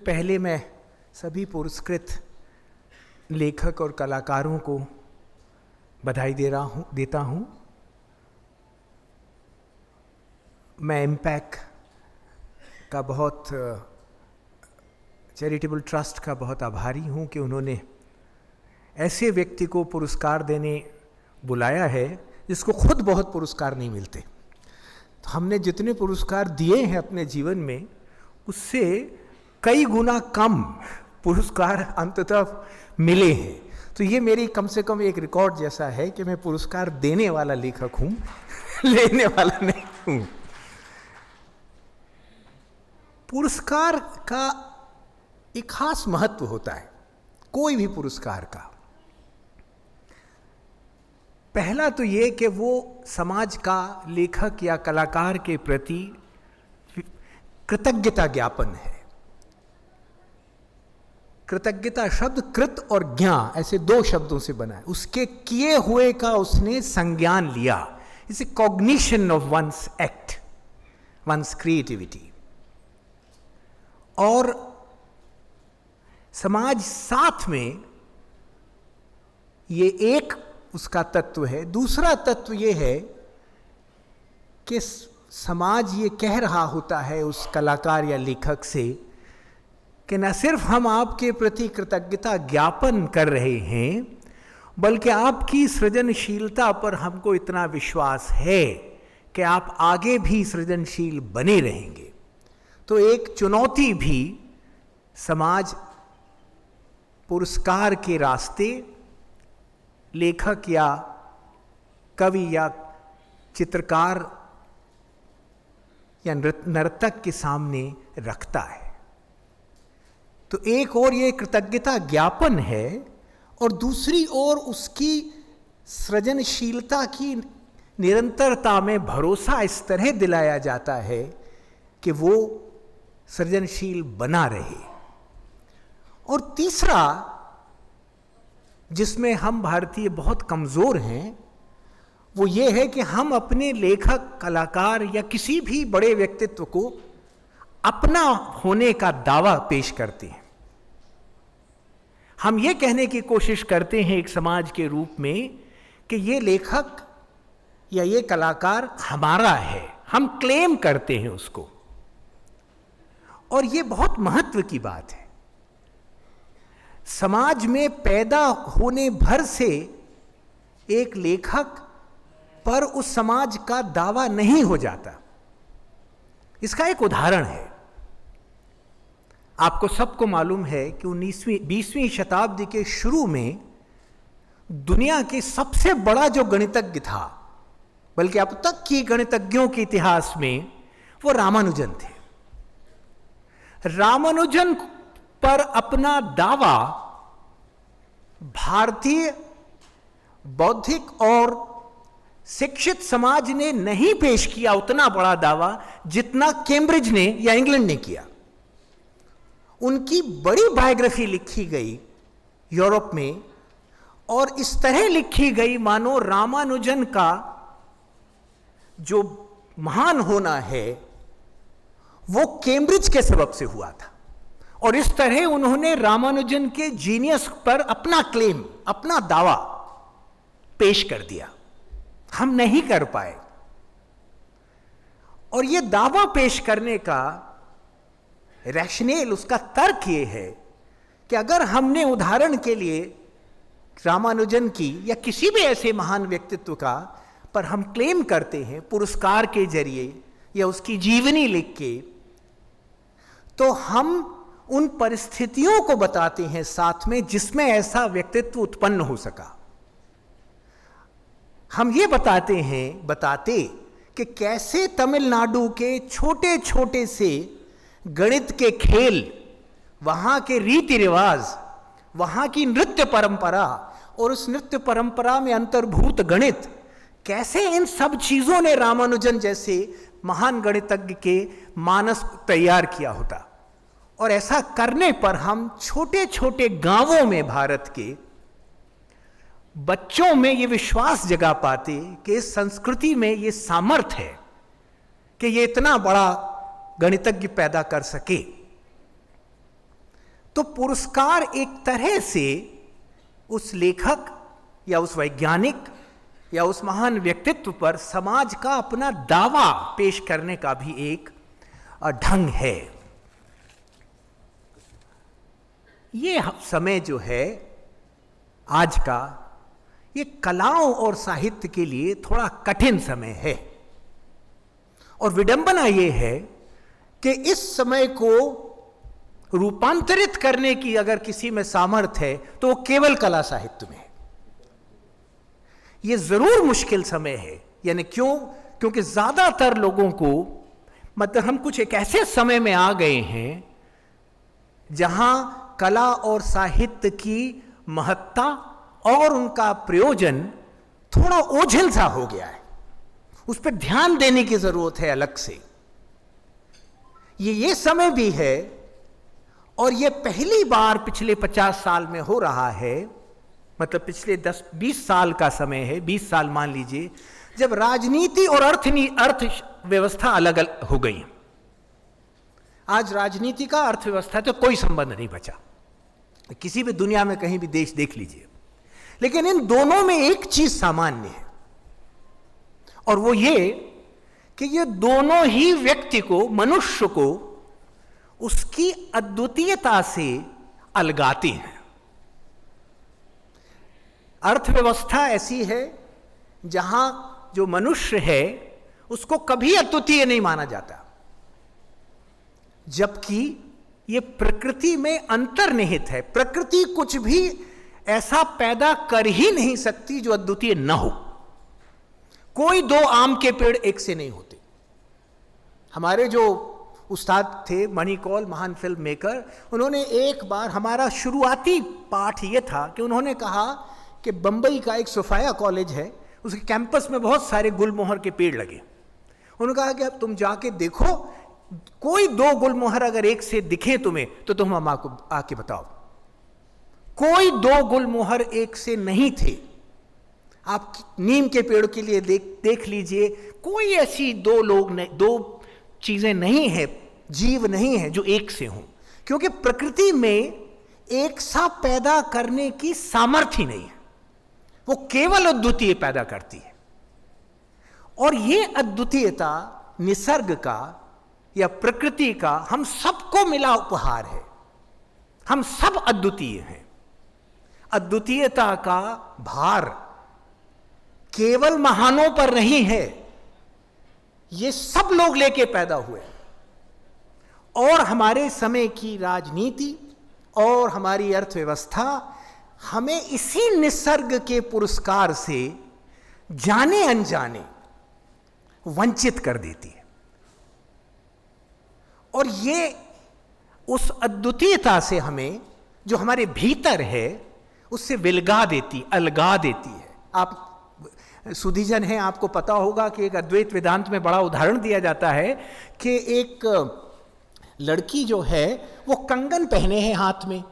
पहले मैं सभी पुरस्कृत लेखक और कलाकारों को बधाई देता हूँ। मैं इम्पैक्ट का बहुत चैरिटेबल ट्रस्ट का बहुत आभारी हूँ कि उन्होंने ऐसे व्यक्ति को पुरस्कार देने बुलाया है जिसको खुद बहुत पुरस्कार नहीं मिलते। तो हमने जितने पुरस्कार दिए हैं अपने जीवन में उससे कई गुना कम पुरस्कार अंततः मिले हैं। तो ये मेरी कम से कम एक रिकॉर्ड जैसा है कि मैं पुरस्कार देने वाला लेखक हूँ, लेने वाला नहीं हूँ। पुरस्कार का एक खास महत्व होता है, कोई भी पुरस्कार का। पहला तो ये कि वो समाज का लेखक या कलाकार के प्रति कृतज्ञता ज्ञापन है। कृतज्ञता शब्द कृत और ज्ञा ऐसे दो शब्दों से बना है। उसके किए हुए का उसने संज्ञान लिया। It's a cognition of one's act, one's creativity. और समाज साथ में ये एक उसका तत्व है। दूसरा तत्व ये है कि समाज ये कह रहा होता है उस कलाकार या लेखक से कि न सिर्फ हम आपके प्रति कृतज्ञता ज्ञापन कर रहे हैं, बल्कि आपकी सृजनशीलता पर हमको इतना विश्वास है कि आप आगे भी सृजनशील बने रहेंगे। तो एक चुनौती भी समाज पुरस्कार के रास्ते लेखक या कवि या चित्रकार या नर्तक के सामने रखता है। तो एक और ये कृतज्ञता ज्ञापन है और दूसरी ओर उसकी सृजनशीलता की निरंतरता में भरोसा इस तरह दिलाया जाता है कि वो सृजनशील बना रहे। और तीसरा जिसमें हम भारतीय बहुत कमज़ोर हैं वो ये है कि हम अपने लेखक, कलाकार या किसी भी बड़े व्यक्तित्व को अपना होने का दावा पेश करते हैं। हम ये कहने की कोशिश करते हैं एक समाज के रूप में कि ये लेखक या ये कलाकार हमारा है, हम क्लेम करते हैं उसको। और ये बहुत महत्व की बात है। समाज में पैदा होने भर से एक लेखक पर उस समाज का दावा नहीं हो जाता। इसका एक उदाहरण है। आपको सबको मालूम है कि 20वीं शताब्दी के शुरू में दुनिया के सबसे बड़ा जो गणितज्ञ था, बल्कि अब तक की गणितज्ञों के इतिहास में, वो रामानुजन थे। रामानुजन पर अपना दावा भारतीय बौद्धिक और शिक्षित समाज ने नहीं पेश किया उतना बड़ा दावा जितना कैम्ब्रिज ने या इंग्लैंड ने किया। उनकी बड़ी बायोग्राफी लिखी गई यूरोप में और इस तरह लिखी गई मानो रामानुजन का जो महान होना है वो कैम्ब्रिज के सबब से हुआ था। और इस तरह उन्होंने रामानुजन के जीनियस पर अपना क्लेम, अपना दावा पेश कर दिया। हम नहीं कर पाए। और ये दावा पेश करने का रैशनल, उसका तर्क ये है कि अगर हमने उदाहरण के लिए रामानुजन की या किसी भी ऐसे महान व्यक्तित्व का पर हम क्लेम करते हैं पुरस्कार के जरिए या उसकी जीवनी लिख के, तो हम उन परिस्थितियों को बताते हैं साथ में जिसमें ऐसा व्यक्तित्व उत्पन्न हो सका। हम ये बताते कि कैसे तमिलनाडु के छोटे छोटे से गणित के खेल, वहाँ के रीति रिवाज, वहाँ की नृत्य परंपरा और उस नृत्य परंपरा में अंतर्भूत गणित, कैसे इन सब चीज़ों ने रामानुजन जैसे महान गणितज्ञ के मानस तैयार किया होता। और ऐसा करने पर हम छोटे छोटे गांवों में भारत के बच्चों में ये विश्वास जगा पाते कि इस संस्कृति में ये सामर्थ्य है कि ये इतना बड़ा गणितज्ञ पैदा कर सके। तो पुरस्कार एक तरह से उस लेखक या उस वैज्ञानिक या उस महान व्यक्तित्व पर समाज का अपना दावा पेश करने का भी एक ढंग है। ये समय जो है आज का, ये कलाओं और साहित्य के लिए थोड़ा कठिन समय है। और विडंबना ये है कि इस समय को रूपांतरित करने की अगर किसी में सामर्थ्य है तो वो केवल कला साहित्य में है। ये जरूर मुश्किल समय है, यानी क्योंकि ज्यादातर लोगों को, मतलब हम कुछ एक ऐसे समय में आ गए हैं जहां कला और साहित्य की महत्ता और उनका प्रयोजन थोड़ा ओझल सा हो गया है। उस पर ध्यान देने की जरूरत है अलग से। ये समय भी है, और ये पहली बार पिछले 50 साल में हो रहा है, मतलब पिछले 10-20 साल का समय है, 20 साल मान लीजिए, जब राजनीति और अर्थव्यवस्था अलग अलग हो गई। आज राजनीति का अर्थव्यवस्था तो कोई संबंध नहीं बचा, किसी भी दुनिया में कहीं भी देश देख लीजिए। लेकिन इन दोनों में एक चीज सामान्य है, और वो ये कि ये दोनों ही व्यक्ति को, मनुष्य को उसकी अद्वितीयता से अलगाती हैं। अर्थव्यवस्था ऐसी है जहां जो मनुष्य है उसको कभी अद्वितीय नहीं माना जाता, जबकि ये प्रकृति में अंतर्निहित है। प्रकृति कुछ भी ऐसा पैदा कर ही नहीं सकती जो अद्वितीय न हो। कोई दो आम के पेड़ एक से नहीं होते। हमारे जो उस्ताद थे मणि कौल, महान फिल्म मेकर, उन्होंने एक बार, हमारा शुरुआती पाठ यह था कि उन्होंने कहा कि बंबई का एक सोफाया कॉलेज है, उसके कैंपस में बहुत सारे गुलमोहर के पेड़ लगे। उन्होंने कहा कि अब तुम जाके देखो, कोई दो गुलमोहर अगर एक से दिखे तुम्हें तो तुम हम आके बताओ। कोई दो गुलमोहर एक से नहीं थे। आप नीम के पेड़ के लिए देख लीजिए, कोई ऐसी दो चीजें नहीं है, जीव नहीं है जो एक से हों, क्योंकि प्रकृति में एक सा पैदा करने की सामर्थ्य नहीं है। वो केवल अद्वितीय पैदा करती है। और ये अद्वितीयता निसर्ग का या प्रकृति का हम सबको मिला उपहार है। हम सब अद्वितीय हैं। अद्वितीयता का भार केवल महानों पर नहीं है, ये सब लोग लेके पैदा हुए। और हमारे समय की राजनीति और हमारी अर्थव्यवस्था हमें इसी निसर्ग के पुरस्कार से जाने अनजाने वंचित कर देती है। और ये उस अद्वितीयता से हमें, जो हमारे भीतर है, उससे अलगा देती है। आप सुधीजन हैं, आपको पता होगा कि एक अद्वैत वेदांत में बड़ा उदाहरण दिया जाता है कि एक लड़की जो है वो कंगन पहने हैं हाथ में,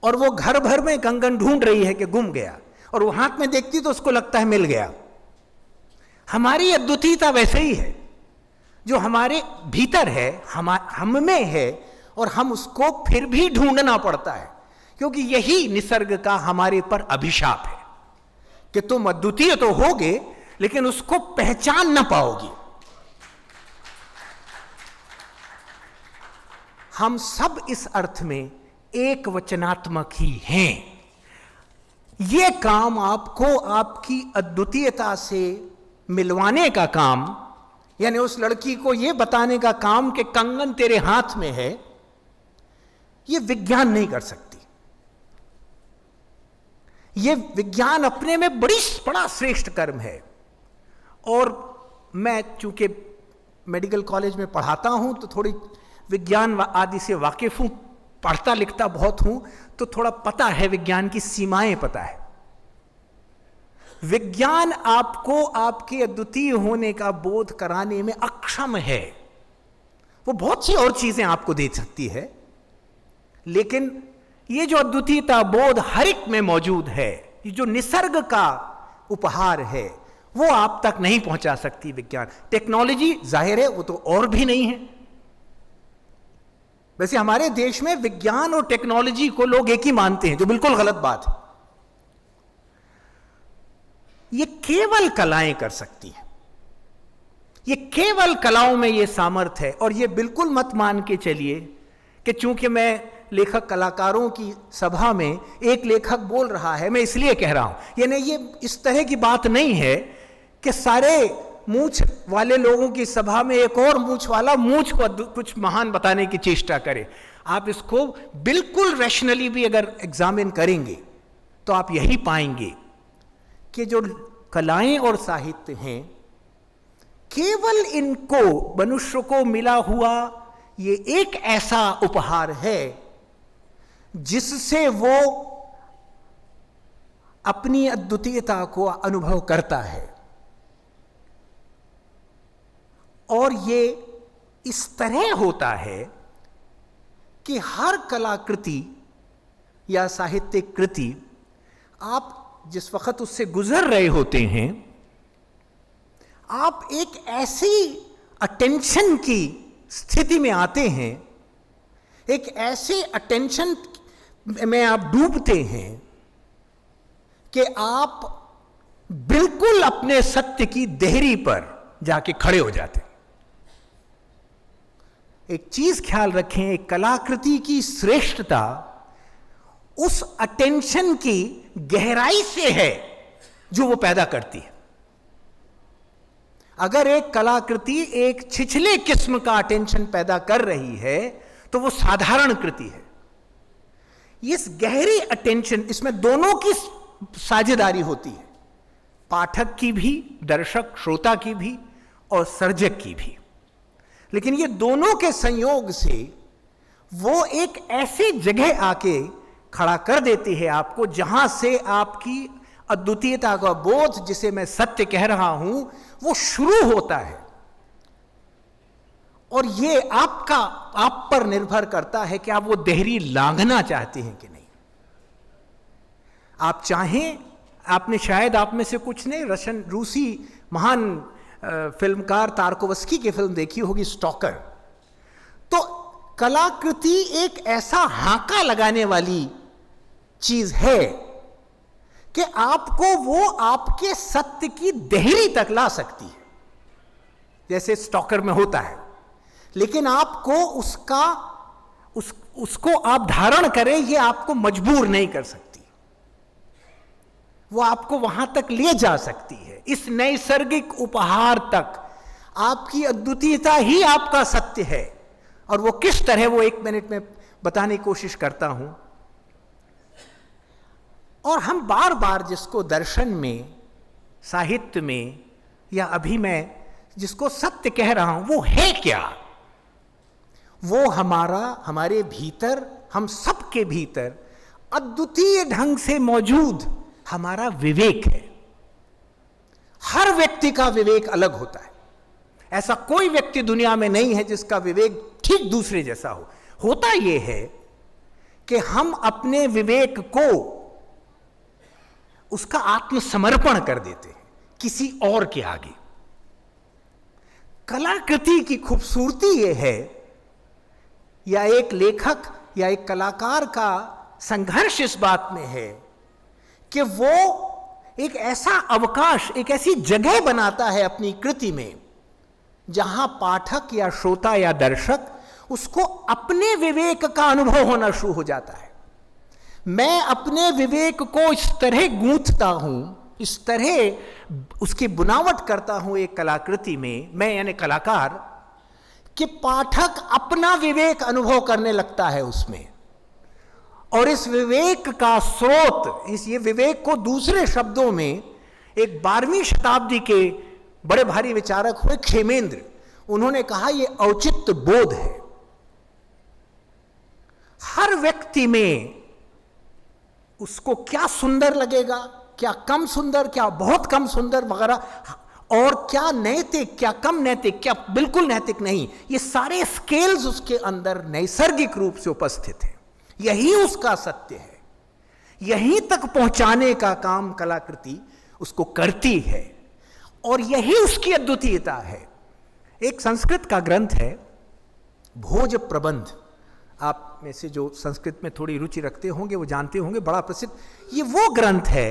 और वो घर भर में कंगन ढूंढ रही है कि गुम गया, और वो हाथ में देखती तो उसको लगता है मिल गया। हमारी अद्वितीयता वैसे ही है, जो हमारे भीतर है, हम में है, और हम उसको फिर भी ढूंढना पड़ता है, क्योंकि यही निसर्ग का हमारे पर अभिशाप है कि तुम अद्वितीय तो होगे लेकिन उसको पहचान ना पाओगी। हम सब इस अर्थ में एक वचनात्मक ही हैं। यह काम आपको आपकी अद्वितीयता से मिलवाने का काम, यानी उस लड़की को यह बताने का काम कि कंगन तेरे हाथ में है, यह विज्ञान नहीं कर सकती। यह विज्ञान अपने में बड़ा श्रेष्ठ कर्म है। और मैं चूंकि मेडिकल कॉलेज में पढ़ाता हूं तो थोड़ी विज्ञान आदि से वाकिफ हूं, पढ़ता लिखता बहुत हूं, तो थोड़ा पता है, विज्ञान की सीमाएं पता है। विज्ञान आपको आपके अद्वितीय होने का बोध कराने में अक्षम है। वो बहुत सी और चीजें आपको दे सकती है, लेकिन ये जो अद्वितीयता बोध हर एक में मौजूद है, ये जो निसर्ग का उपहार है, वो आप तक नहीं पहुंचा सकती विज्ञान। टेक्नोलॉजी जाहिर है वो तो और भी नहीं है। वैसे हमारे देश में विज्ञान और टेक्नोलॉजी को लोग एक ही मानते हैं, जो बिल्कुल गलत बात है। ये केवल कलाएं कर सकती हैं, ये केवल कलाओं में ये सामर्थ्य है। और ये बिल्कुल मत मान के चलिए कि चूंकि मैं लेखक कलाकारों की सभा में एक लेखक बोल रहा है, मैं इसलिए कह रहा हूं, यानी ये इस तरह की बात नहीं है कि सारे मूंछ वाले लोगों की सभा में एक और मूंछ वाला मूंछ को कुछ महान बताने की चेष्टा करे। आप इसको बिल्कुल रैशनली भी अगर एग्जामिन करेंगे तो आप यही पाएंगे कि जो कलाएं और साहित्य हैं, केवल इनको मनुष्य को मिला हुआ ये एक ऐसा उपहार है जिससे वो अपनी अद्वितीयता को अनुभव करता है। और ये इस तरह होता है कि हर कलाकृति या साहित्यिक कृति, आप जिस वक्त उससे गुजर रहे होते हैं, आप एक ऐसी अटेंशन की स्थिति में आते हैं, एक ऐसे अटेंशन में आप डूबते हैं कि आप बिल्कुल अपने सत्य की देहरी पर जाके खड़े हो जाते हैं। एक चीज ख्याल रखें, एक कलाकृति की श्रेष्ठता उस अटेंशन की गहराई से है जो वो पैदा करती है। अगर एक कलाकृति एक छिछले किस्म का अटेंशन पैदा कर रही है तो वो साधारण कृति है। इस गहरी अटेंशन, इसमें दोनों की साझेदारी होती है, पाठक की भी, दर्शक श्रोता की भी और सर्जक की भी। लेकिन ये दोनों के संयोग से वो एक ऐसी जगह आके खड़ा कर देती है आपको जहां से आपकी अद्वितीयता का बोध, जिसे मैं सत्य कह रहा हूं, वो शुरू होता है। और ये आप पर निर्भर करता है कि आप वो देहरी लांघना चाहते हैं कि नहीं। आप चाहें, आपने शायद, आप में से कुछ ने रूसी महान फिल्मकार तारकोवस्की की फिल्म देखी होगी स्टॉकर। तो कलाकृति एक ऐसा हांका लगाने वाली चीज है कि आपको वो आपके सत्य की देहरी तक ला सकती है, जैसे स्टॉकर में होता है। लेकिन आपको उसको आप धारण करें, ये आपको मजबूर नहीं कर सकती। वो आपको वहां तक ले जा सकती है, इस नैसर्गिक उपहार तक। आपकी अद्वितीयता ही आपका सत्य है। और वो किस तरह, वो 1 मिनट में बताने की कोशिश करता हूं। और हम बार बार जिसको दर्शन में, साहित्य में, या अभी मैं जिसको सत्य कह रहा हूं, वो है क्या? वो हमारे भीतर, हम सबके भीतर अद्वितीय ढंग से मौजूद हमारा विवेक है। हर व्यक्ति का विवेक अलग होता है। ऐसा कोई व्यक्ति दुनिया में नहीं है जिसका विवेक ठीक दूसरे जैसा हो। होता यह है कि हम अपने विवेक को, उसका आत्मसमर्पण कर देते हैं किसी और के आगे। कलाकृति की खूबसूरती यह है, या एक लेखक या एक कलाकार का संघर्ष इस बात में है कि वो एक ऐसा अवकाश, एक ऐसी जगह बनाता है अपनी कृति में जहां पाठक या श्रोता या दर्शक उसको अपने विवेक का अनुभव होना शुरू हो जाता है। मैं अपने विवेक को इस तरह गूंथता हूं, इस तरह उसकी बुनावट करता हूं एक कलाकृति में, मैं यानी कलाकार, कि पाठक अपना विवेक अनुभव करने लगता है उसमें। और इस विवेक का स्रोत, ये विवेक को दूसरे शब्दों में एक 12वीं शताब्दी के बड़े भारी विचारक हुए क्षेमेंद्र, उन्होंने कहा यह औचित्य बोध है। हर व्यक्ति में उसको क्या सुंदर लगेगा, क्या कम सुंदर, क्या बहुत कम सुंदर वगैरह, और क्या नैतिक, क्या कम नैतिक, क्या बिल्कुल नैतिक नहीं, ये सारे स्केल्स उसके अंदर नैसर्गिक रूप से उपस्थित हैं। यही उसका सत्य है। यहीं तक पहुंचाने का काम कलाकृति उसको करती है, और यही उसकी अद्वितीयता है। एक संस्कृत का ग्रंथ है भोज प्रबंध, आप में से जो संस्कृत में थोड़ी रुचि रखते होंगे वो जानते होंगे, बड़ा प्रसिद्ध ये वो ग्रंथ है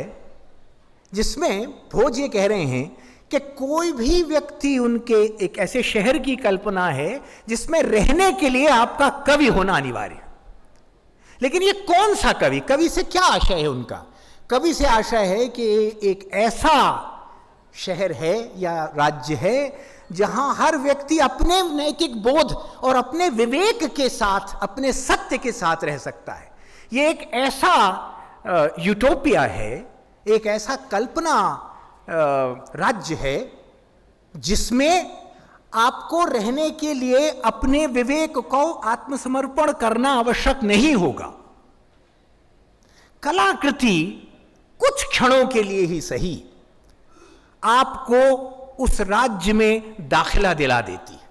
जिसमें भोज ये कह रहे हैं कि कोई भी व्यक्ति, उनके एक ऐसे शहर की कल्पना है जिसमें रहने के लिए आपका कवि होना अनिवार्य है। लेकिन ये कौन सा कवि, कवि से क्या आशय है उनका? कवि से आशय है कि एक ऐसा शहर है या राज्य है जहां हर व्यक्ति अपने नैतिक बोध और अपने विवेक के साथ, अपने सत्य के साथ रह सकता है। ये एक ऐसा यूटोपिया है, एक ऐसा कल्पना राज्य है जिसमें आपको रहने के लिए अपने विवेक को आत्मसमर्पण करना आवश्यक नहीं होगा। कलाकृति कुछ क्षणों के लिए ही सही आपको उस राज्य में दाखिला दिला देती है।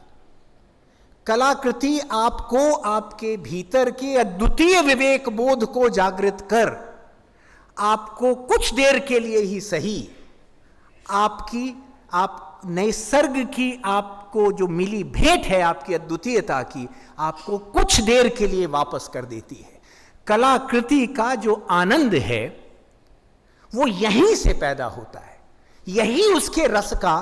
कलाकृति आपको आपके भीतर के अद्वितीय विवेक बोध को जागृत कर आपको कुछ देर के लिए ही सही आप नैसर्ग की आपको जो मिली भेंट है आपकी अद्वितीयता की, आपको कुछ देर के लिए वापस कर देती है। कलाकृति का जो आनंद है वो यहीं से पैदा होता है, यही उसके रस का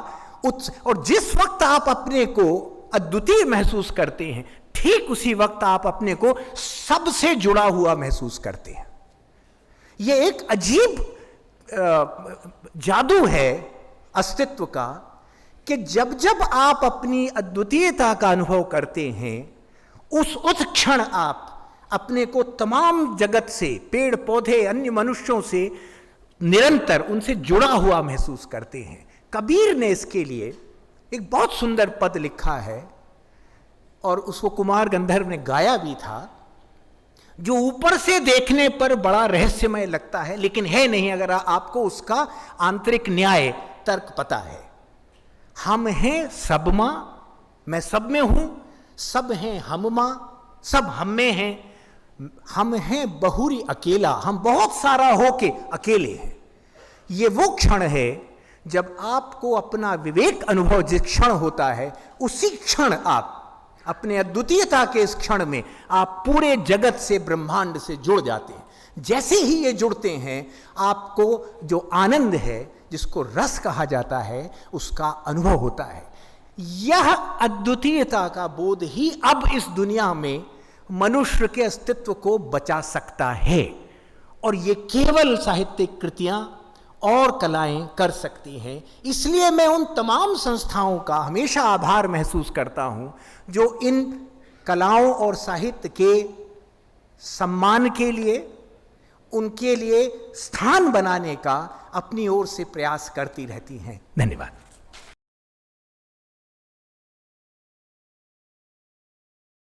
और जिस वक्त आप अपने को अद्वितीय महसूस करते हैं, ठीक उसी वक्त आप अपने को सबसे जुड़ा हुआ महसूस करते हैं। यह एक अजीब जादू है अस्तित्व का कि जब जब आप अपनी अद्वितीयता का अनुभव करते हैं, उस क्षण आप अपने को तमाम जगत से, पेड़ पौधे, अन्य मनुष्यों से निरंतर उनसे जुड़ा हुआ महसूस करते हैं। कबीर ने इसके लिए एक बहुत सुंदर पद लिखा है और उसको कुमार गंधर्व ने गाया भी था, जो ऊपर से देखने पर बड़ा रहस्यमय लगता है लेकिन है नहीं अगर आपको उसका आंतरिक न्याय तर्क पता है। हम हैं सब मां, मैं सब में हूं, सब हैं हम मां, सब हम में हैं, हम हैं बहुरी अकेला, हम बहुत सारा होके अकेले हैं। ये वो क्षण है जब आपको अपना विवेक अनुभव जिस क्षण होता है, उसी क्षण आप अपने अद्वितीयता के इस क्षण में आप पूरे जगत से, ब्रह्मांड से जुड़ जाते हैं। जैसे ही ये जुड़ते हैं, आपको जो आनंद है, जिसको रस कहा जाता है, उसका अनुभव होता है। यह अद्वितीयता का बोध ही अब इस दुनिया में मनुष्य के अस्तित्व को बचा सकता है और ये केवल साहित्यिक कृतियां और कलाएं कर सकती हैं। इसलिए मैं उन तमाम संस्थाओं का हमेशा आभार महसूस करता हूं जो इन कलाओं और साहित्य के सम्मान के लिए, उनके लिए स्थान बनाने का अपनी ओर से प्रयास करती रहती हैं। धन्यवाद।